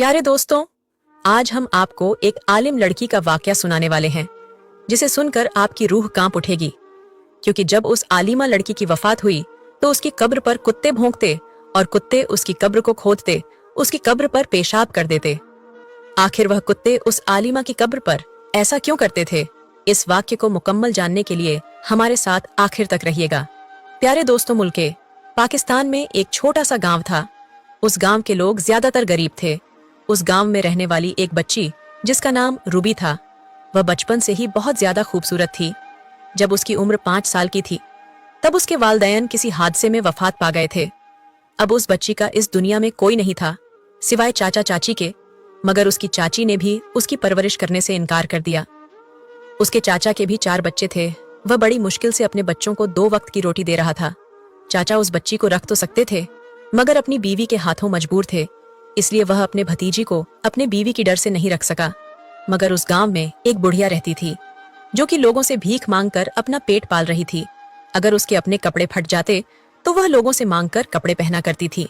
प्यारे दोस्तों, आज हम आपको एक आलिम लड़की का वाकया सुनाने वाले हैं जिसे सुनकर आपकी रूह कांप उठेगी। क्योंकि जब उस आलिमा लड़की की वफात हुई तो उसकी कब्र पर कुत्ते भौंकते और कुत्ते उसकी कब्र को खोदते, उसकी कब्र पर पेशाब कर देते। आखिर वह कुत्ते उस आलिमा की कब्र पर ऐसा क्यों करते थे? इस वाक्य को मुकम्मल जानने के लिए हमारे साथ आखिर तक रहिएगा। प्यारे दोस्तों, मुल्के पाकिस्तान में एक छोटा सा गांव था। उस गांव के लोग ज्यादातर गरीब थे। उस गांव में रहने वाली एक बच्ची जिसका नाम रूबी था, वह बचपन से ही बहुत ज्यादा खूबसूरत थी। जब उसकी उम्र 5 साल की थी तब उसके वालिदैन किसी हादसे में वफात पा गए थे। अब उस बच्ची का इस दुनिया में कोई नहीं था सिवाय चाचा चाची के, मगर उसकी चाची ने भी उसकी परवरिश करने से इनकार कर दिया। उसके चाचा के भी 4 बच्चे थे। वह बड़ी मुश्किल से अपने बच्चों को 2 वक्त की रोटी दे रहा था। चाचा उस बच्ची को रख तो सकते थे, मगर अपनी बीवी के हाथों मजबूर थे, इसलिए वह अपने भतीजी को अपने बीवी की डर से नहीं रख सका। मगर उस गांव में एक बुढ़िया रहती थी जो कि लोगों से भीख मांगकर अपना पेट पाल रही थी। अगर उसके अपने कपड़े फट जाते तो वह लोगों से मांगकर कपड़े पहना करती थी।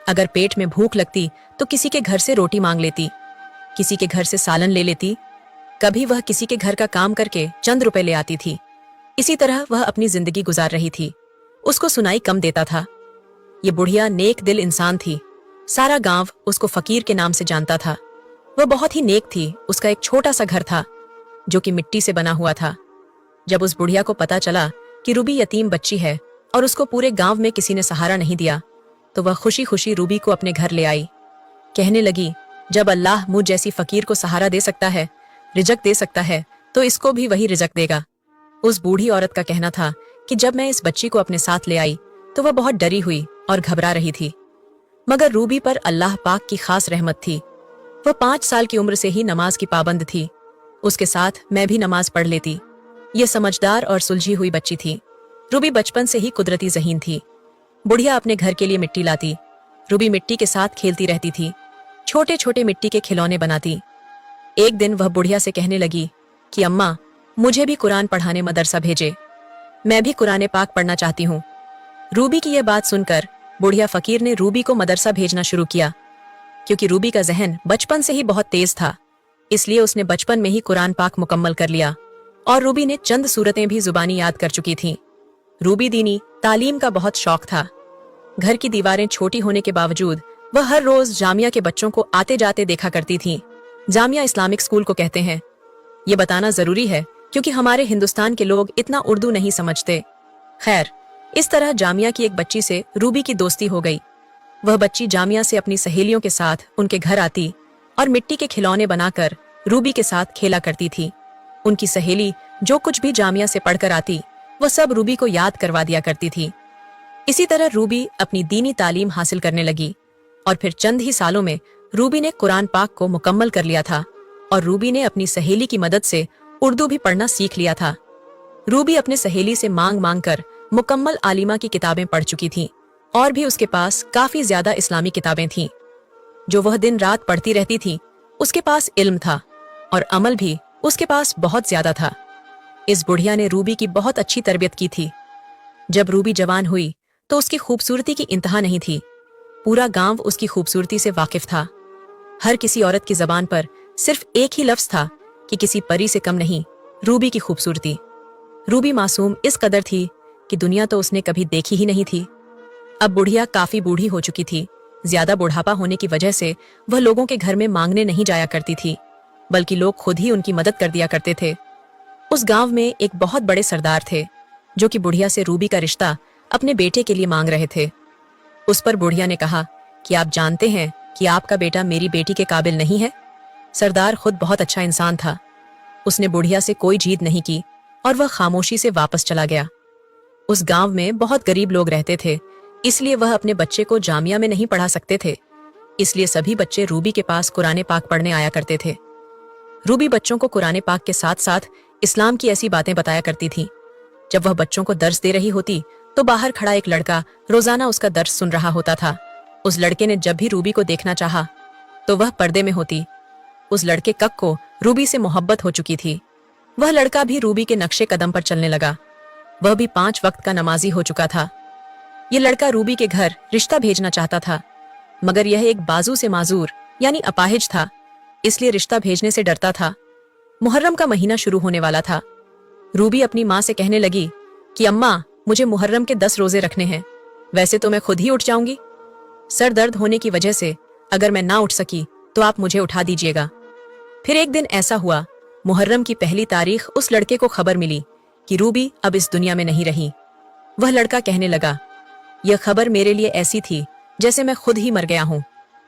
अगर पेट में भूख लगती तो किसी के घर से रोटी मांग लेती, किसी के घर से सालन ले लेती। कभी वह किसी के घर का काम करके चंद रुपए ले आती थी। इसी तरह वह अपनी जिंदगी गुजार रही थी। उसको सुनाई कम देता था। ये बुढ़िया नेक दिल इंसान थी। सारा गांव उसको फकीर के नाम से जानता था। वह बहुत ही नेक थी। उसका एक छोटा सा घर था जो कि मिट्टी से बना हुआ था। जब उस बुढ़िया को पता चला कि रूबी यतीम बच्ची है और उसको पूरे गांव में किसी ने सहारा नहीं दिया, तो वह खुशी खुशी रूबी को अपने घर ले आई। कहने लगी, जब अल्लाह मुझ जैसी फकीर को सहारा दे सकता है, रिजक दे सकता है, तो इसको भी वही रिजक देगा। उस बूढ़ी औरत का कहना था कि जब मैं इस बच्ची को अपने साथ ले आई तो वह बहुत डरी हुई और घबरा रही थी, मगर रूबी पर अल्लाह पाक की खास रहमत थी। वह 5 साल की उम्र से ही नमाज की पाबंद थी। उसके साथ मैं भी नमाज पढ़ लेती। ये समझदार और सुलझी हुई बच्ची थी। रूबी बचपन से ही कुदरती ज़हीन थी। बुढ़िया अपने घर के लिए मिट्टी लाती। रूबी मिट्टी के साथ खेलती रहती थी, छोटे छोटे मिट्टी के खिलौने बनाती। एक दिन वह बुढ़िया से कहने लगी कि अम्मा, मुझे भी कुरान पढ़ाने मदरसा भेजे, मैं भी कुरान पाक पढ़ना चाहती हूँ। रूबी की यह बात सुनकर बुढ़िया फकीर ने रूबी को मदरसा भेजना शुरू किया। क्योंकि रूबी का जहन बचपन से ही बहुत तेज था, इसलिए उसने बचपन में ही कुरान पाक मुकम्मल कर लिया और रूबी ने चंद सूरतें भी जुबानी याद कर चुकी थीं। रूबी दीनी तालीम का बहुत शौक था। घर की दीवारें छोटी होने के बावजूद वह हर रोज जामिया के बच्चों को आते जाते देखा करती थी। जामिया इस्लामिक स्कूल को कहते हैं। ये बताना जरूरी है क्योंकि हमारे हिंदुस्तान के लोग इतना उर्दू नहीं समझते। खैर, इस तरह जामिया की एक बच्ची से रूबी की दोस्ती हो गई। वह बच्ची जामिया से अपनी सहेलियों के साथ उनके घर आती और मिट्टी के खिलौने बनाकर रूबी के साथ खेला करती थी। उनकी सहेली जो कुछ भी जामिया से पढ़कर आती वह सब रूबी को याद करवा दिया करती थी। इसी तरह रूबी अपनी दीनी तालीम हासिल करने लगी और फिर चंद ही सालों में रूबी ने कुरान पाक को मुकम्मल कर लिया था और रूबी ने अपनी सहेली की मदद से उर्दू भी पढ़ना सीख लिया था। रूबी अपने सहेली से मांग मांग कर मुकम्मल आलिमा की किताबें पढ़ चुकी थी और भी उसके पास काफी ज्यादा इस्लामी किताबें थीं जो वह दिन रात पढ़ती रहती थी। उसके पास इल्म था और अमल भी उसके पास बहुत ज्यादा था। इस बुढ़िया ने रूबी की बहुत अच्छी तरबियत की थी। जब रूबी जवान हुई तो उसकी खूबसूरती की इंतहा नहीं थी। पूरा गांव उसकी खूबसूरती से वाकिफ था। हर किसी औरत की जबान पर सिर्फ एक ही लफ्ज था कि किसी परी से कम नहीं रूबी की खूबसूरती। रूबी मासूम इस कदर थी कि दुनिया तो उसने कभी देखी ही नहीं थी। अब बुढ़िया काफी बूढ़ी हो चुकी थी। ज्यादा बुढ़ापा होने की वजह से वह लोगों के घर में मांगने नहीं जाया करती थी, बल्कि लोग खुद ही उनकी मदद कर दिया करते थे। उस गांव में एक बहुत बड़े सरदार थे जो कि बुढ़िया से रूबी का रिश्ता अपने बेटे के लिए मांग रहे थे। उस पर बुढ़िया ने कहा कि आप जानते हैं कि आपका बेटा मेरी बेटी के काबिल नहीं है। सरदार खुद बहुत अच्छा इंसान था। उसने बुढ़िया से कोई जीद नहीं की और वह खामोशी से वापस चला गया। उस गांव में बहुत गरीब लोग रहते थे, इसलिए वह अपने बच्चे को जामिया में नहीं पढ़ा सकते थे। इसलिए सभी बच्चे रूबी के पास कुरान पाक पढ़ने आया करते थे। रूबी बच्चों को कुरान पाक के साथ साथ इस्लाम की ऐसी बातें बताया करती थी। जब वह बच्चों को दर्स दे रही होती तो बाहर खड़ा एक लड़का रोजाना उसका दर्स सुन रहा होता था। उस लड़के ने जब भी रूबी को देखना चाहा तो वह पर्दे में होती। उस लड़के कक को रूबी से मोहब्बत हो चुकी थी। वह लड़का भी रूबी के नक्शे कदम पर चलने लगा। वह भी 5 वक्त का नमाजी हो चुका था। ये लड़का रूबी के घर रिश्ता भेजना चाहता था, मगर यह एक बाजू से माजूर यानी अपाहिज था, इसलिए रिश्ता भेजने से डरता था। मुहर्रम का महीना शुरू होने वाला था। रूबी अपनी माँ से कहने लगी कि अम्मा, मुझे मुहर्रम के 10 रोजे रखने हैं। वैसे तो मैं खुद ही उठ जाऊंगी, सर दर्द होने की वजह से अगर मैं ना उठ सकी तो आप मुझे उठा दीजिएगा। फिर एक दिन ऐसा हुआ, मुहर्रम की पहली तारीख उस लड़के को खबर मिली कि रूबी अब इस दुनिया में नहीं रही। वह लड़का कहने लगा, यह खबर मेरे लिए ऐसी थी जैसे मैं खुद ही मर गया हूं।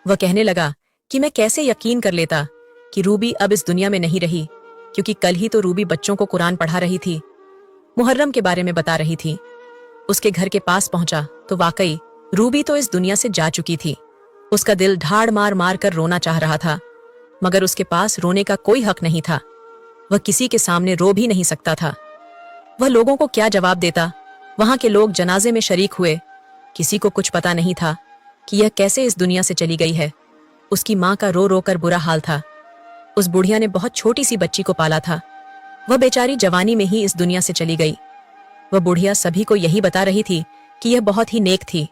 वह कहने लगा कि मैं कैसे यकीन कर लेता कि रूबी अब इस दुनिया में नहीं रही, क्योंकि कल ही तो रूबी बच्चों को कुरान पढ़ा रही थी, मुहर्रम के बारे में बता रही थी। उसके घर के पास पहुंचा तो वाकई रूबी तो इस दुनिया से जा चुकी थी। उसका दिल ढाड़ मार मार कर रोना चाह रहा था, मगर उसके पास रोने का कोई हक नहीं था। वह किसी के सामने रो भी नहीं सकता था। वह लोगों को क्या जवाब देता? वहां के लोग जनाजे में शरीक हुए। किसी को कुछ पता नहीं था कि यह कैसे इस दुनिया से चली गई है। उसकी माँ का रो रो कर बुरा हाल था। उस बुढ़िया ने बहुत छोटी सी बच्ची को पाला था। वह बेचारी जवानी में ही इस दुनिया से चली गई। वह बुढ़िया सभी को यही बता रही थी कि यह बहुत ही नेक थी,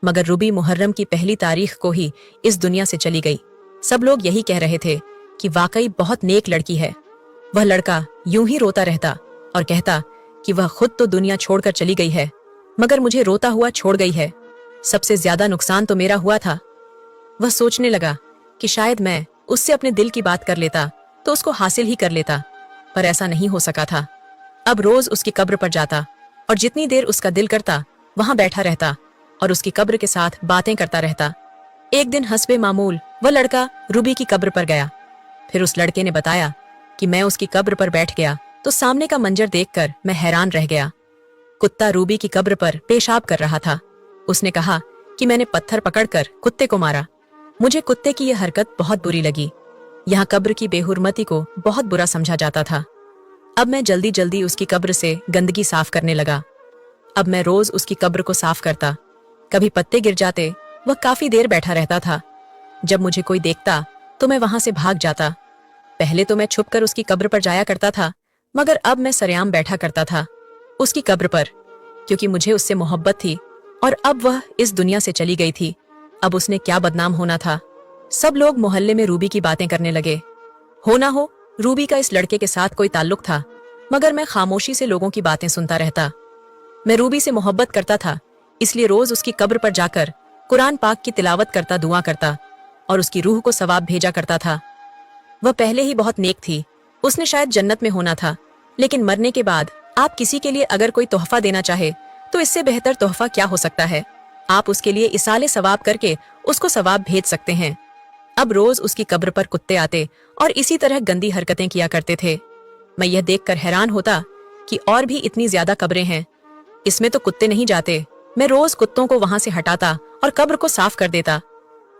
मगर रूबी मुहर्रम की पहली तारीख को ही इस दुनिया से चली गई। सब लोग यही कह रहे थे कि वाकई बहुत नेक लड़की है। वह लड़का यूं ही रोता रहता और कहता कि वह खुद तो दुनिया छोड़कर चली गई है, मगर मुझे रोता हुआ छोड़ गई है। सबसे ज्यादा नुकसान तो मेरा हुआ था। वह सोचने लगा कि शायद मैं उससे अपने दिल की बात कर लेता तो उसको हासिल ही कर लेता, पर ऐसा नहीं हो सका था। अब रोज उसकी कब्र पर जाता और जितनी देर उसका दिल करता वहां बैठा रहता और उसकी कब्र के साथ बातें करता रहता। एक दिन हस्बे मामूल वह लड़का रूबी की कब्र पर गया। फिर उस लड़के ने बताया कि मैं उसकी कब्र पर बैठ गया तो सामने का मंजर देखकर मैं हैरान रह गया। कुत्ता रूबी की कब्र पर पेशाब कर रहा था। उसने कहा कि मैंने पत्थर पकड़कर कुत्ते को मारा। मुझे कुत्ते की यह हरकत बहुत बुरी लगी। यहाँ कब्र की बेहुरमती को बहुत बुरा समझा जाता था। अब मैं जल्दी जल्दी उसकी कब्र से गंदगी साफ करने लगा। अब मैं रोज उसकी कब्र को साफ करता। कभी पत्ते गिर जाते, वह काफी देर बैठा रहता था। जब मुझे कोई देखता तो मैं वहां से भाग जाता। पहले तो मैं छुपकर उसकी कब्र पर जाया करता था, मगर अब मैं सरेआम बैठा करता था उसकी कब्र पर, क्योंकि मुझे उससे मोहब्बत थी और अब वह इस दुनिया से चली गई थी। अब उसने क्या बदनाम होना था। सब लोग मोहल्ले में रूबी की बातें करने लगे। हो ना हो रूबी का इस लड़के के साथ कोई ताल्लुक था, मगर मैं खामोशी से लोगों की बातें सुनता रहता। मैं रूबी से मोहब्बत करता था, इसलिए रोज उसकी कब्र पर जाकर कुरान पाक की तिलावत करता, दुआ करता और उसकी रूह को सवाब भेजा करता था। वह पहले ही बहुत नेक थी, उसने शायद जन्नत में होना था, लेकिन मरने के बाद आप किसी के लिए अगर कोई तोहफा देना चाहे तो इससे बेहतर तोहफा क्या हो सकता है। आप उसके लिए इसाले सवाब करके उसको सवाब भेज सकते हैं। अब रोज उसकी कब्र पर कुत्ते आते और इसी तरह गंदी हरकतें किया करते थे। मैं यह देखकर हैरान होता कि और भी इतनी ज्यादा कब्रें हैं, इसमें तो कुत्ते नहीं जाते। मैं रोज कुत्तों को वहां से हटाता और कब्र को साफ कर देता,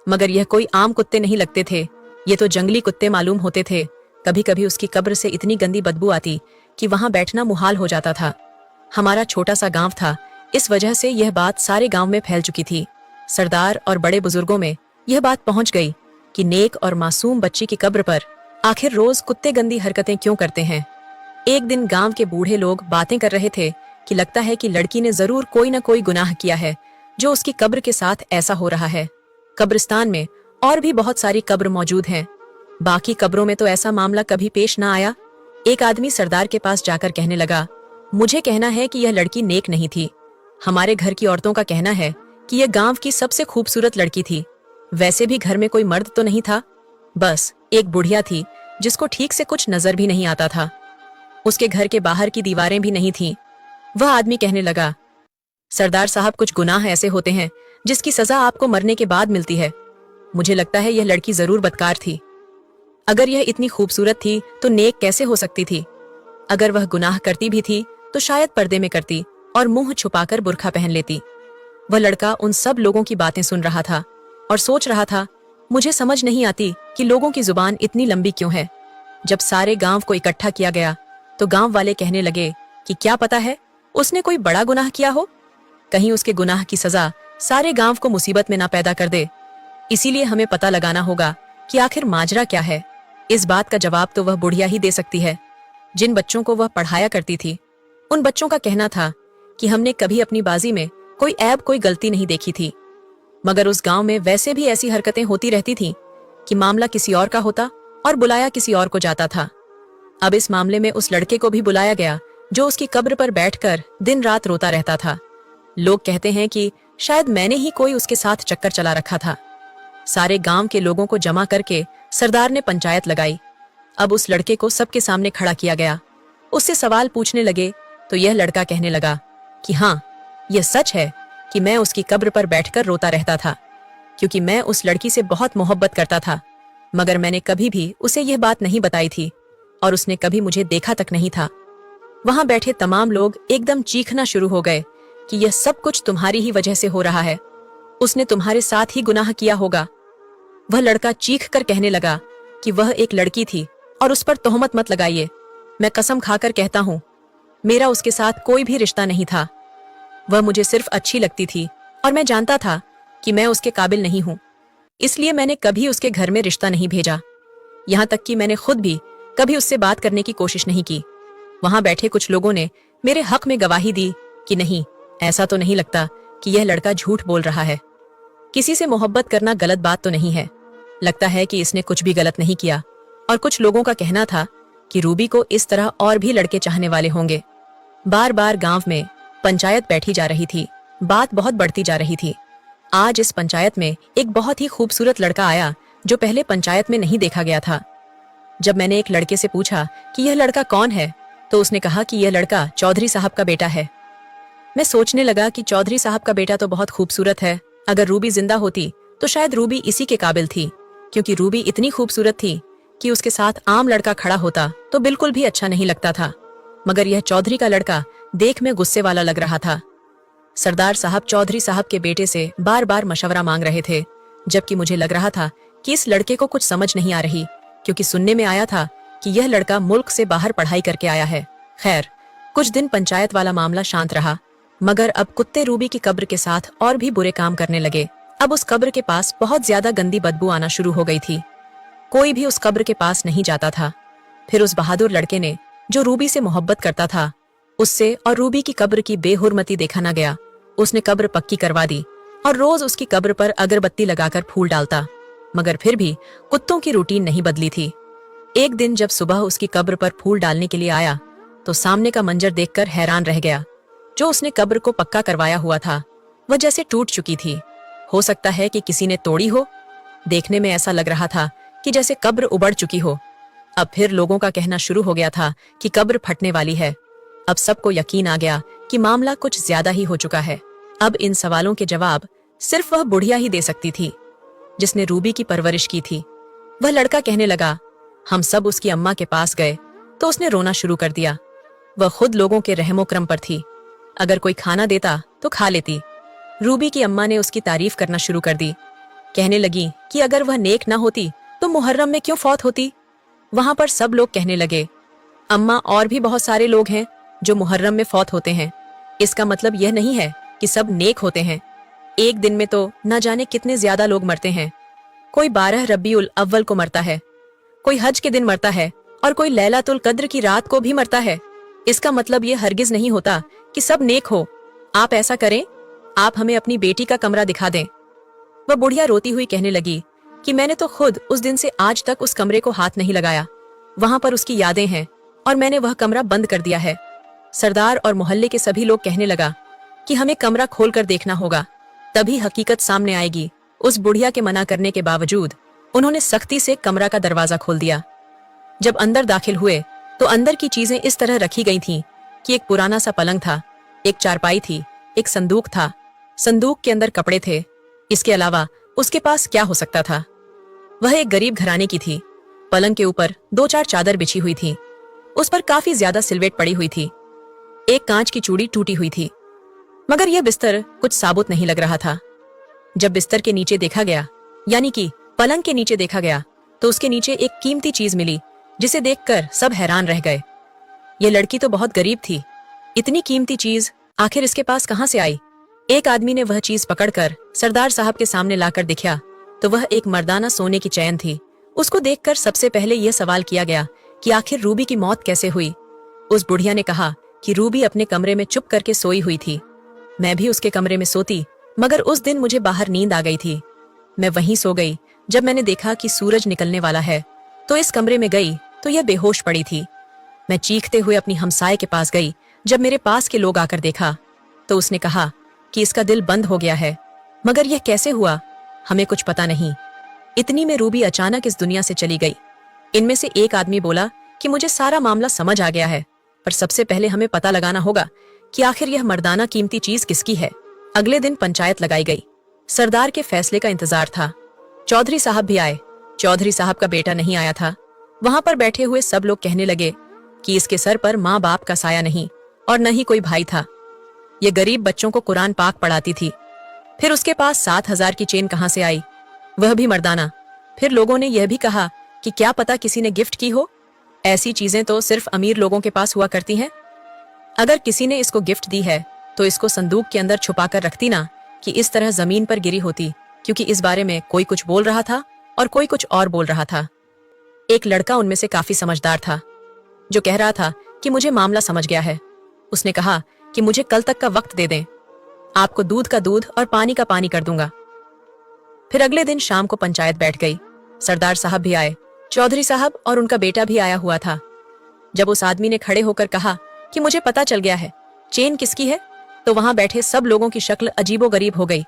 मगर यह कोई आम कुत्ते नहीं लगते थे, ये तो जंगली कुत्ते मालूम होते थे। कभी कभी उसकी कब्र से इतनी गंदी बदबू आती कि वहां बैठना मुहाल हो जाता था। हमारा छोटा सा गांव था, इस वजह से यह बात सारे गांव में फैल चुकी थी। सरदार और बड़े बुजुर्गों में यह बात पहुंच गई कि नेक और मासूम बच्ची की कब्र पर आखिर रोज कुत्ते गंदी हरकतें क्यों करते हैं। एक दिन गांव के बूढ़े लोग बातें कर रहे थे कि लगता है कि लड़की ने जरूर कोई न कोई गुनाह किया है जो उसकी कब्र के साथ ऐसा हो रहा है। कब्रिस्तान में और भी बहुत सारी कब्र मौजूद हैं, बाकी कब्रों में तो ऐसा मामला कभी पेश ना आया। एक आदमी सरदार के पास जाकर कहने लगा, मुझे कहना है कि यह लड़की नेक नहीं थी। हमारे घर की औरतों का कहना है कि यह गांव की सबसे खूबसूरत लड़की थी। वैसे भी घर में कोई मर्द तो नहीं था, बस एक बुढ़िया थी जिसको ठीक से कुछ नजर भी नहीं आता था। उसके घर के बाहर की दीवारें भी नहीं थीं। वह आदमी कहने लगा, सरदार साहब, कुछ गुनाह ऐसे होते हैं जिसकी सजा आपको मरने के बाद मिलती है। मुझे लगता है यह लड़की जरूर बदकार थी। अगर यह इतनी खूबसूरत थी तो नेक कैसे हो सकती थी। अगर वह गुनाह करती भी थी तो शायद पर्दे में करती और मुंह छुपाकर बुर्खा पहन लेती। वह लड़का उन सब लोगों की बातें सुन रहा था और सोच रहा था, मुझे समझ नहीं आती कि लोगों की जुबान इतनी लंबी क्यों है। जब सारे गांव को इकट्ठा किया गया तो गांव वाले कहने लगे कि क्या पता है उसने कोई बड़ा गुनाह किया हो, कहीं उसके गुनाह की सजा सारे गांव को मुसीबत में ना पैदा कर दे। इसीलिए हमें पता लगाना होगा कि आखिर माजरा क्या है। इस बात का जवाब तो वह बुढ़िया ही दे सकती है। जिन बच्चों को वह पढ़ाया करती थी, उन बच्चों का कहना था कि हमने कभी अपनी बाजी में कोई ऐब, कोई गलती नहीं देखी थी, मगर उस गांव में वैसे भी ऐसी हरकतें होती रहती थीं कि मामला किसी और का होता और बुलाया किसी और को जाता था। अब इस मामले में उस लड़के को भी बुलाया गया जो उसकी कब्र पर बैठकर दिन रात रोता रहता था। लोग कहते हैं कि शायद मैंने ही कोई उसके साथ चक्कर चला रखा था। सारे गांव के लोगों को जमा करके सरदार ने पंचायत लगाई। अब उस लड़के को सबके सामने खड़ा किया गया। उससे सवाल पूछने लगे तो यह लड़का कहने लगा कि हाँ, यह सच है कि मैं उसकी कब्र पर बैठकर रोता रहता था, क्योंकि मैं उस लड़की से बहुत मोहब्बत करता था, मगर मैंने कभी भी उसे यह बात नहीं बताई थी और उसने कभी मुझे देखा तक नहीं था। वहां बैठे तमाम लोग एकदम चीखना शुरू हो गए कि यह सब कुछ तुम्हारी ही वजह से हो रहा है, उसने तुम्हारे साथ ही गुनाह किया होगा। वह लड़का चीख कर कहने लगा कि वह एक लड़की थी और उस पर तोहमत मत लगाइए। मैं कसम खाकर कहता हूँ, मेरा उसके साथ कोई भी रिश्ता नहीं था। वह मुझे सिर्फ अच्छी लगती थी और मैं जानता था कि मैं उसके काबिल नहीं हूँ, इसलिए मैंने कभी उसके घर में रिश्ता नहीं भेजा। यहाँ तक कि मैंने खुद भी कभी उससे बात करने की कोशिश नहीं की। वहां बैठे कुछ लोगों ने मेरे हक में गवाही दी कि नहीं, ऐसा तो नहीं लगता कि यह लड़का झूठ बोल रहा है। किसी से मोहब्बत करना गलत बात तो नहीं है, लगता है कि इसने कुछ भी गलत नहीं किया। और कुछ लोगों का कहना था कि रूबी को इस तरह और भी लड़के चाहने वाले होंगे। बार बार गांव में पंचायत बैठी जा रही थी, बात बहुत बढ़ती जा रही थी। आज इस पंचायत में एक बहुत ही खूबसूरत लड़का आया जो पहले पंचायत में नहीं देखा गया था। जब मैंने एक लड़के से पूछा कि यह लड़का कौन है, तो उसने कहा कि यह लड़का चौधरी साहब का बेटा है। मैं सोचने लगा कि चौधरी साहब का बेटा तो बहुत खूबसूरत है, अगर रूबी जिंदा होती तो शायद रूबी इसी के काबिल थी, क्योंकि रूबी इतनी खूबसूरत थी कि उसके साथ आम लड़का खड़ा होता तो बिल्कुल भी अच्छा नहीं लगता था। मगर यह चौधरी का लड़का देख में गुस्से वाला लग रहा था। सरदार साहब चौधरी साहब के बेटे से बार बार मशवरा मांग रहे थे, जबकि मुझे लग रहा था कि इस लड़के को कुछ समझ नहीं आ रही, क्योंकि सुनने में आया था कि यह लड़का मुल्क से बाहर पढ़ाई करके आया है। खैर, कुछ दिन पंचायत वाला मामला शांत रहा, मगर अब कुत्ते रूबी की कब्र के साथ और भी बुरे काम करने लगे। अब उस कब्र के पास बहुत ज्यादा गंदी बदबू आना शुरू हो गई थी। कोई भी उस कब्र के पास नहीं जाता था। फिर उस बहादुर लड़के ने, जो रूबी से मोहब्बत करता था, उससे और रूबी की कब्र की बेहुरमती देखा न गया। उसने कब्र पक्की करवा दी और रोज उसकी कब्र पर अगरबत्ती लगाकर फूल डालता, मगर फिर भी कुत्तों की रूटीन नहीं बदली थी। एक दिन जब सुबह उसकी कब्र पर फूल डालने के लिए आया तो सामने का मंजर देखकर हैरान रह गया। जो उसने कब्र को पक्का करवाया हुआ था वह जैसे टूट चुकी थी। हो सकता है कि किसी ने तोड़ी हो। देखने में ऐसा लग रहा था कि जैसे कब्र उबड़ चुकी हो। अब फिर लोगों का कहना शुरू हो गया था कि कब्र फटने वाली है। अब सबको यकीन आ गया कि मामला कुछ ज्यादा ही हो चुका है। अब इन सवालों के जवाब सिर्फ वह बुढ़िया ही दे सकती थी, जिसने रूबी की परवरिश की थी। वह लड़का कहने लगा, हम सब उसकी अम्मा के पास गए तो उसने रोना शुरू कर दिया। वह खुद लोगों के रहमो क्रम पर थी, अगर कोई खाना देता तो खा लेती। रूबी की अम्मा ने उसकी तारीफ करना शुरू कर दी, कहने लगी कि अगर वह नेक ना होती तो मुहर्रम में क्यों फौत होती। वहां पर सब लोग कहने लगे, अम्मा, और भी बहुत सारे लोग हैं जो मुहर्रम में फौत होते हैं। इसका मतलब यह नहीं है कि सब नेक होते हैं। एक दिन में तो न जाने कितने ज्यादा लोग मरते हैं। कोई 12 रबीउल अव्वल को मरता है, कोई हज के दिन मरता है और कोई लैलातुल कद्र की रात को भी मरता है। इसका मतलब यह हरगिज नहीं होता कि सब नेक हो। आप ऐसा करें, आप हमें अपनी बेटी का कमरा दिखा दें। वह बुढ़िया रोती हुई कहने लगी कि मैंने तो खुद उस दिन से आज तक उस कमरे को हाथ नहीं लगाया। वहां पर उसकी यादें हैं और मैंने वह कमरा बंद कर दिया है। सरदार और मोहल्ले के सभी लोग कहने लगा कि हमें कमरा खोल कर देखना होगा, तभी हकीकत सामने आएगी। उस बुढ़िया के मना करने के बावजूद उन्होंने सख्ती से कमरा का दरवाजा खोल दिया। जब अंदर दाखिल हुए तो अंदर की चीजें इस तरह रखी गई थीं कि एक पुराना सा पलंग था, एक चारपाई थी, एक संदूक था। संदूक के अंदर कपड़े थे। इसके अलावा उसके पास क्या हो सकता था। वह एक गरीब घराने की थी। पलंग के ऊपर 2-4 चादर बिछी हुई थी। उस पर काफी ज्यादा सिलवट पड़ी हुई थी। एक कांच की चूड़ी टूटी हुई थी, मगर यह बिस्तर कुछ साबुत नहीं लग रहा था। जब बिस्तर के नीचे देखा गया, यानी कि पलंग के नीचे देखा गया, तो उसके नीचे एक कीमती चीज मिली जिसे देखकर सब हैरान रह गए। यह लड़की तो बहुत गरीब थी, इतनी कीमती चीज आखिर इसके पास कहां से आई। एक आदमी ने वह चीज पकड़कर सरदार साहब के सामने लाकर दिखाया तो वह एक मर्दाना सोने की चैन थी। उसको देखकर सबसे पहले यह सवाल किया गया कि आखिर रूबी की मौत कैसे हुई। उस बुढ़िया ने कहा कि रूबी अपने कमरे में चुप करके सोई हुई थी। मैं भी उसके कमरे में सोती, मगर उस दिन मुझे बाहर नींद आ गई थी। मैं वहीं सो गई जब मैंने देखा कि सूरज निकलने वाला है तो इस कमरे में गई तो यह बेहोश पड़ी थी। मैं चीखते हुए अपनी हमसाये के पास गई। जब मेरे पास के लोग आकर देखा तो उसने कहा कि इसका दिल बंद हो गया है, मगर यह कैसे हुआ हमें कुछ पता नहीं। इतनी में रूबी अचानक इस दुनिया से चली गई। इनमें से एक आदमी बोला कि मुझे सारा मामला समझ आ गया है, पर सबसे पहले हमें पता लगाना होगा कि आखिर यह मर्दाना कीमती चीज किसकी है। अगले दिन पंचायत लगाई गई। सरदार के फैसले का इंतजार था। चौधरी साहब भी आए। चौधरी साहब का बेटा नहीं आया था। वहां पर बैठे हुए सब लोग कहने लगे कि इसके सर पर माँ बाप का साया नहीं और न ही कोई भाई था। ये गरीब बच्चों को कुरान पाक पढ़ाती थी। फिर उसके पास 7,000 की चेन कहाँ से आई, वह भी मर्दाना। फिर लोगों ने यह भी कहा कि क्या पता किसी ने गिफ्ट की हो। ऐसी चीजें तो सिर्फ अमीर लोगों के पास हुआ करती हैं। अगर किसी ने इसको गिफ्ट दी है तो इसको संदूक के अंदर छुपा कर रखती ना कि इस तरह जमीन पर गिरी होती, क्योंकि इस बारे में कोई कुछ बोल रहा था और कोई कुछ और बोल रहा था। एक लड़का उनमें से काफी समझदार था जो कह रहा था कि मुझे मामला समझ गया है। उसने कहा कि मुझे कल तक का वक्त दे दें, आपको दूध का दूध और पानी का पानी कर दूंगा। फिर अगले दिन शाम को पंचायत बैठ गई। सरदार साहब भी आए। चौधरी साहब और उनका बेटा भी आया हुआ था। जब उस आदमी ने खड़े होकर कहा कि मुझे पता चल गया है चेन किसकी है, तो वहां बैठे सब लोगों की शक्ल अजीबोगरीब हो गई।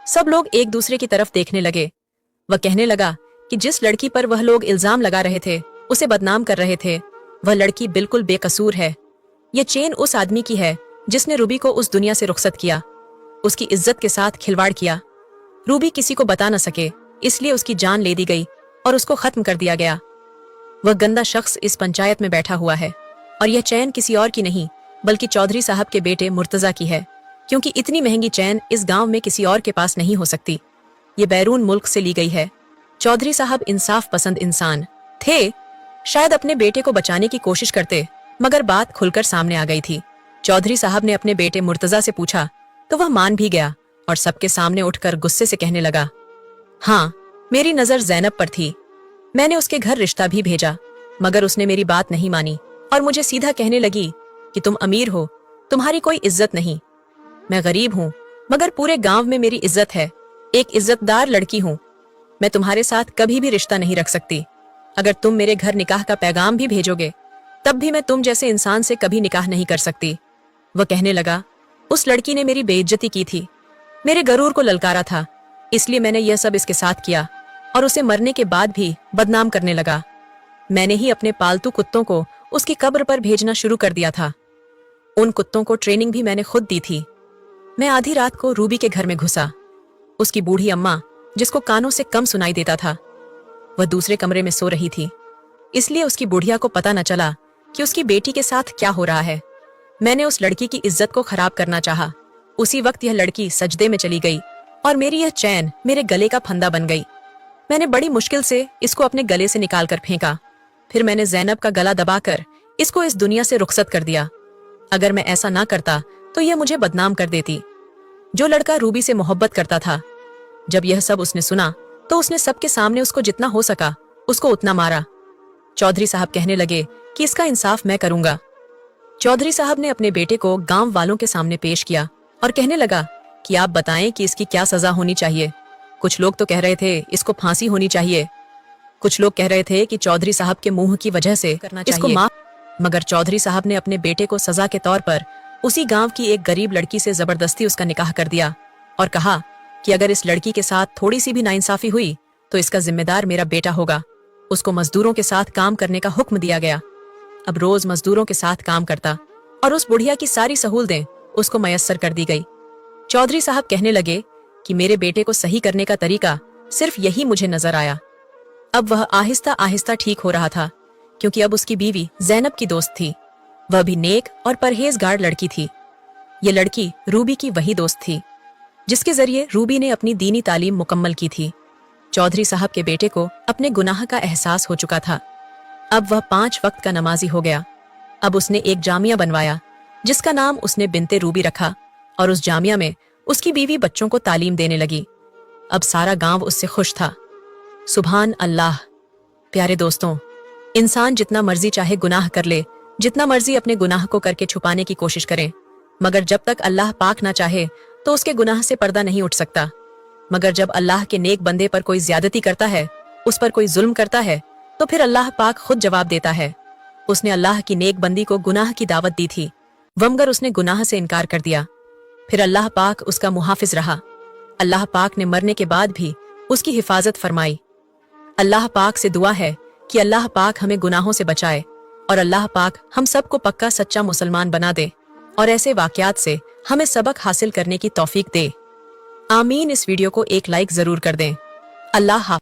सब लोग एक दूसरे की तरफ देखने लगे। वह कहने लगा कि जिस लड़की पर वह लोग इल्जाम लगा रहे थे, उसे बदनाम कर रहे थे, वह लड़की बिल्कुल बेकसूर है। यह चेन उस आदमी की है जिसने रूबी को उस दुनिया से रुखसत किया, उसकी इज्जत के साथ खिलवाड़ किया। रूबी किसी को बता न सके, इसलिए उसकी जान ले दी गई और उसको खत्म कर दिया गया। वह गंदा शख्स इस पंचायत में बैठा हुआ है और यह चैन किसी और की नहीं बल्कि चौधरी साहब के बेटे मुर्तजा की है, क्योंकि इतनी महंगी चैन इस गांव में किसी और के पास नहीं हो सकती। ये बैरून मुल्क से ली गई है। चौधरी साहब इंसाफ पसंद इंसान थे, शायद अपने बेटे को बचाने की कोशिश करते, मगर बात खुलकर सामने आ गई थी। चौधरी साहब ने अपने बेटे मुर्तजा से पूछा तो वह मान भी गया और सबके सामने उठकर गुस्से से कहने लगा, हाँ, मेरी नजर ज़ैनब पर थी। मैंने उसके घर रिश्ता भी भेजा, मगर उसने मेरी बात नहीं मानी और मुझे सीधा कहने लगी कि तुम अमीर हो, तुम्हारी कोई इज्जत नहीं। मैं गरीब हूँ, मगर पूरे गांव में मेरी इज्जत है। एक इज्जतदार लड़की हूँ। मैं तुम्हारे साथ कभी भी रिश्ता नहीं रख सकती। अगर तुम मेरे घर निकाह का पैगाम भी भेजोगे, तब भी मैं तुम जैसे इंसान से कभी निकाह नहीं कर सकती। वह कहने लगा, उस लड़की ने मेरी बेइज्जती की थी, मेरे गरूर को ललकारा था, इसलिए मैंने यह सब इसके साथ किया और उसे मरने के बाद भी बदनाम करने लगा। मैंने ही अपने पालतू कुत्तों को उसकी कब्र पर भेजना शुरू कर दिया था। उन कुत्तों को ट्रेनिंग भी मैंने खुद दी थी। मैं आधी रात को रूबी के घर में घुसा। उसकी बूढ़ी अम्मा, जिसको कानों से कम सुनाई देता था, वह दूसरे कमरे में सो रही थी, इसलिए उसकी बुढ़िया को पता न चला कि उसकी बेटी के साथ क्या हो रहा है। मैंने उस लड़की की इज्जत को खराब करना चाहा। उसी वक्त यह लड़की सजदे में चली गई और मेरी यह चैन मेरे गले का फंदा बन गई। मैंने बड़ी मुश्किल से इसको अपने गले से निकाल कर फेंका। फिर मैंने ज़ैनब का गला दबाकर इसको इस दुनिया से रुखसत कर दिया। अगर मैं ऐसा ना करता तो यह मुझे बदनाम कर देती। जो लड़का रूबी से मोहब्बत करता था, जब यह सब उसने सुना तो उसने सबके सामने उसको जितना हो सका उसको उतना मारा। चौधरी साहब कहने लगे कि इसका इंसाफ मैं करूंगा। चौधरी साहब ने अपने बेटे को गांव वालों के सामने पेश किया और कहने लगा कि आप बताएं कि इसकी क्या सजा होनी चाहिए। कुछ लोग तो कह रहे थे इसको फांसी होनी चाहिए, कुछ लोग कह रहे थे कि चौधरी साहब के मुंह की वजह से करना चाहिए इसको माफ, मगर चौधरी साहब ने अपने बेटे को सजा के तौर पर उसी गांव की एक गरीब लड़की से जबरदस्ती उसका निकाह कर दिया और कहा कि अगर इस लड़की के साथ थोड़ी सी भी नाइंसाफी हुई तो इसका जिम्मेदार मेरा बेटा होगा। उसको मजदूरों के साथ काम करने का हुक्म दिया गया। अब रोज मजदूरों के साथ काम करता और उस बुढ़िया की सारी सहूलतें उसको मयस्सर कर दी गई। चौधरी साहब कहने लगे कि मेरे बेटे को सही करने का तरीका सिर्फ यही मुझे नजर आया। अब वह आहिस्ता आहिस्ता ठीक हो रहा था, क्योंकि अब उसकी बीवी ज़ैनब की दोस्त थी। वह भी नेक और परहेजगार लड़की थी। ये लड़की रूबी की वही दोस्त थी जिसके जरिए रूबी ने अपनी दीनी तालीम मुकम्मल की थी। चौधरी साहब के बेटे को अपने गुनाह का एहसास हो चुका था। अब वह 5 वक्त का नमाजी हो गया। अब उसने एक जामिया बनवाया जिसका नाम उसने बिनते रूबी रखा और उस जामिया में उसकी बीवी बच्चों को तालीम देने लगी। अब सारा गांव उससे खुश था। सुभान अल्लाह। प्यारे दोस्तों, इंसान जितना मर्जी चाहे गुनाह कर ले, जितना मर्जी अपने गुनाह को करके छुपाने की कोशिश करे, मगर जब तक अल्लाह पाक ना चाहे तो उसके गुनाह से पर्दा नहीं उठ सकता। मगर जब अल्लाह के नेक बंदे पर कोई ज्यादती करता है, उस पर कोई जुल्म करता है, तो फिर अल्लाह पाक खुद जवाब देता है। उसने अल्लाह की नेक बंदी को गुनाह की दावत दी थी, मगर उसने गुनाह से इनकार कर दिया। फिर अल्लाह पाक उसका मुहाफिज रहा। अल्लाह पाक ने मरने के बाद भी उसकी हिफाजत फरमाई। अल्लाह पाक से दुआ है कि अल्लाह पाक हमें गुनाहों से बचाए और अल्लाह पाक हम सबको पक्का सच्चा मुसलमान बना दे और ऐसे वाकयात से हमें सबक हासिल करने की तौफीक दे। आमीन। इस वीडियो को एक लाइक जरूर कर दें। अल्लाह हाफ़िज़।